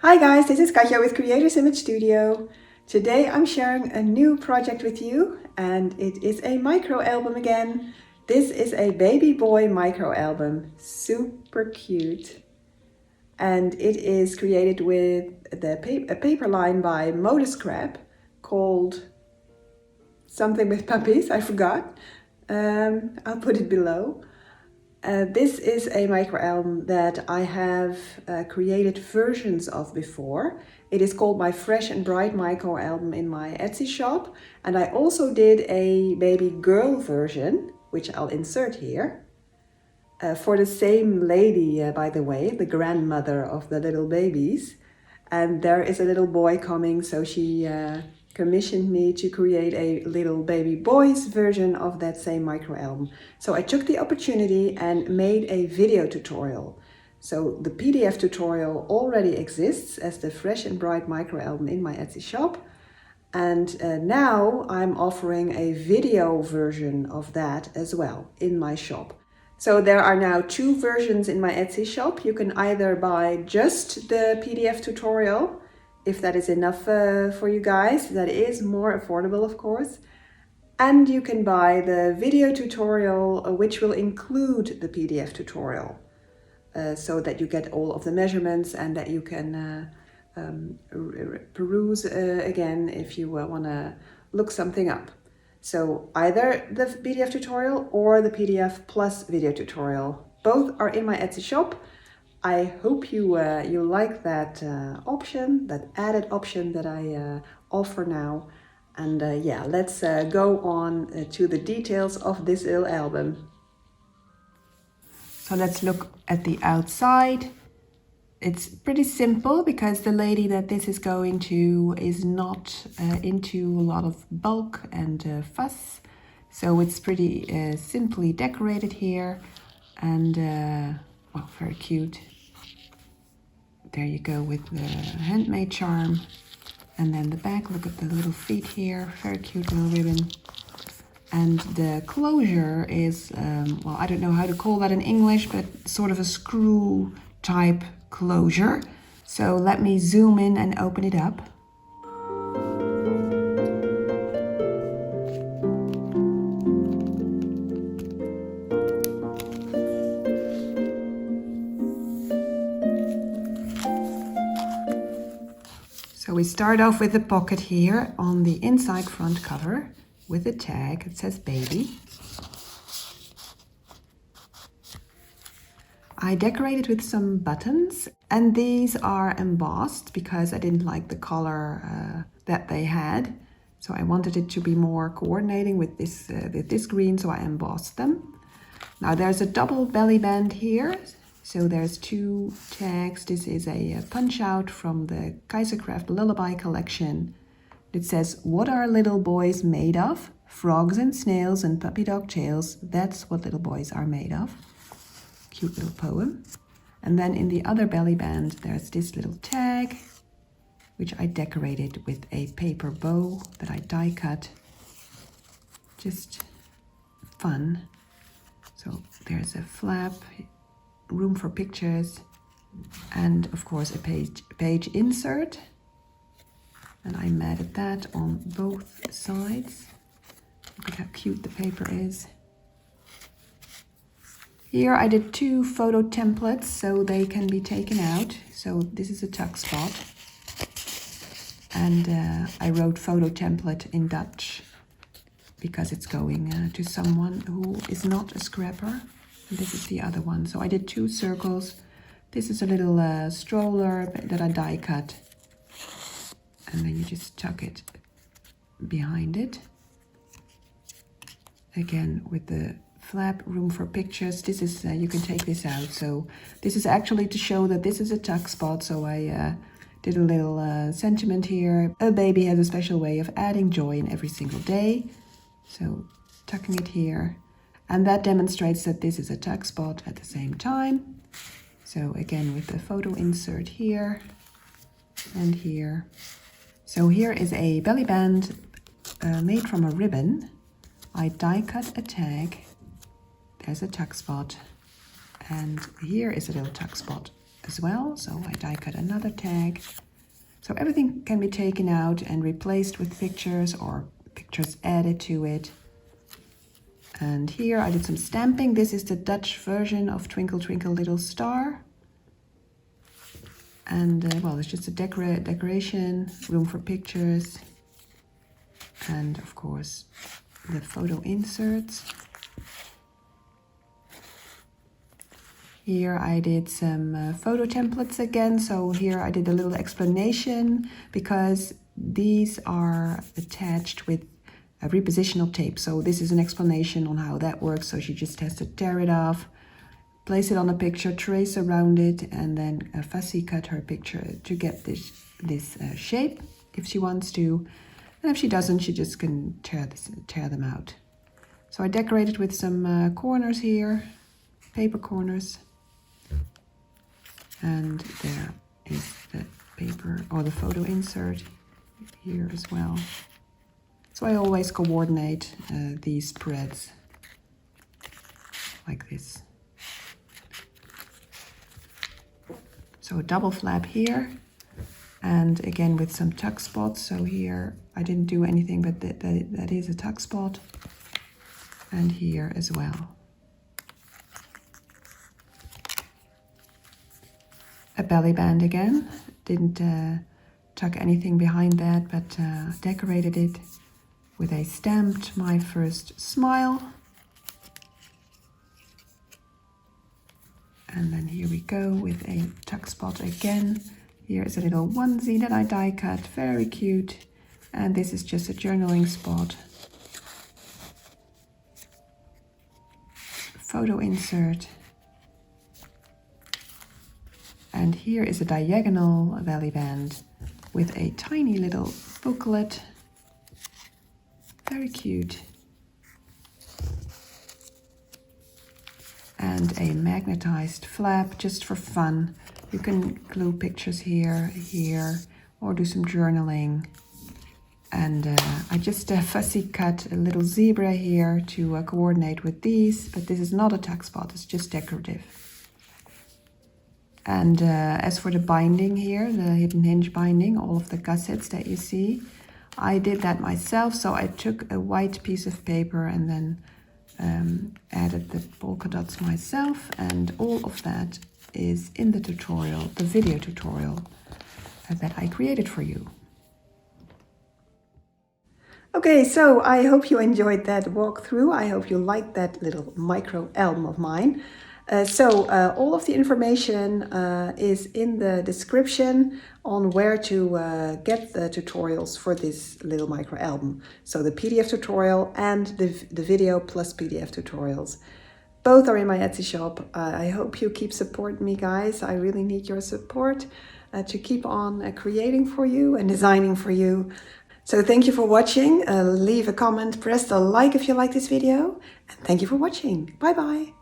Hi guys, this is Katja with Creators Image Studio. Today I'm sharing a new project with you and it is a micro album again. This is a baby boy micro album, super cute. And it is created with a paper line by Modescrap called something with puppies, I forgot. I'll put it below. This is a micro album that I have created versions of before. It is called my Fresh and Bright micro album in my Etsy shop. And I also did a baby girl version, which I'll insert here. For the same lady, by the way, the grandmother of the little babies. And there is a little boy coming, so she commissioned me to create a little baby boy's version of that same micro album. So I took the opportunity and made a video tutorial. So the PDF tutorial already exists as the Fresh and Bright micro album in my Etsy shop. And now I'm offering a video version of that as well in my shop. So there are now two versions in my Etsy shop. You can either buy just the PDF tutorial, if that is enough for you guys. That is more affordable, of course. And you can buy the video tutorial, which will include the PDF tutorial, so that you get all of the measurements and that you can peruse again if you want to look something up. So either the PDF tutorial or the PDF plus video tutorial. Both are in my Etsy shop. I hope you like that option, that added option that I offer now. And yeah, let's go on to the details of this little album. So let's look at the outside. It's pretty simple because the lady that this is going to is not into a lot of bulk and fuss. So it's pretty simply decorated here and well, very cute. There you go with the handmade charm. And then the back, look at the little feet here, very cute little ribbon. And the closure is, well, I don't know how to call that in English, but sort of a screw type closure. So let me zoom in and open it up. So we start off with the pocket here on the inside front cover with a tag that says baby. I decorated with some buttons and these are embossed because I didn't like the color that they had. So I wanted it to be more coordinating with this green, so I embossed them. Now there's a double belly band here. So there's two tags. This is a punch out from the Kaisercraft Lullaby collection. It says, "What are little boys made of? Frogs and snails and puppy dog tails. That's what little boys are made of." Cute little poem. And then in the other belly band, there's this little tag, which I decorated with a paper bow that I die cut. Just fun. So there's a flap, room for pictures, and of course a page insert. And I matted that on both sides. Look at how cute the paper is. Here I did two photo templates so they can be taken out. So this is a tuck spot. And I wrote photo template in Dutch because it's going to someone who is not a scrapper. And this is the other one. So I did two circles. This is a little stroller that I die cut. And then you just tuck it behind it. Again with the flap, room for pictures. This is, you can take this out. So this is actually to show that this is a tuck spot. So I did a little sentiment here. A baby has a special way of adding joy in every single day. So tucking it here. And that demonstrates that this is a tuck spot at the same time. So again with the photo insert here and here. So here is a belly band made from a ribbon. I die cut a tag. There's a tuck spot. And here is a little tuck spot as well. So I die cut another tag. So everything can be taken out and replaced with pictures or pictures added to it. And here I did some stamping. This is the Dutch version of Twinkle Twinkle Little Star. And well, it's just a decoration, room for pictures. And of course, the photo inserts. Here I did some photo templates again. So here I did a little explanation because these are attached with a repositional tape. So this is an explanation on how that works. So she just has to tear it off, place it on a picture, trace around it, and then fussy cut her picture to get this shape if she wants to. And if she doesn't, she just can tear them out. So I decorated with some corners here, paper corners. And there is the paper or the photo insert here as well. So I always coordinate these spreads like this. So a double flap here, and again with some tuck spots. So here I didn't do anything, but that is a tuck spot, and here as well. A belly band again, didn't tuck anything behind that, but decorated it with a stamped My First Smile. And then here we go with a tuck spot again. Here is a little onesie that I die cut, very cute. And this is just a journaling spot. Photo insert. And here is a diagonal belly band with a tiny little booklet. Very cute. And a magnetized flap just for fun. You can glue pictures here, or do some journaling. And I just fussy cut a little zebra here to coordinate with these, but this is not a tuck spot, it's just decorative. And as for the binding here, the hidden hinge binding, all of the gussets that you see, I did that myself. So I took a white piece of paper and then added the polka dots myself, and all of that is in the tutorial, the video tutorial that I created for you. Okay, so I hope you enjoyed that walkthrough. I hope you liked that little micro album of mine. All of the information is in the description on where to get the tutorials for this little micro album. So the PDF tutorial and the video plus PDF tutorials. Both are in my Etsy shop. I hope you keep supporting me, guys. I really need your support to keep on creating for you and designing for you. So thank you for watching. Leave a comment, press the like if you like this video. And thank you for watching. Bye bye.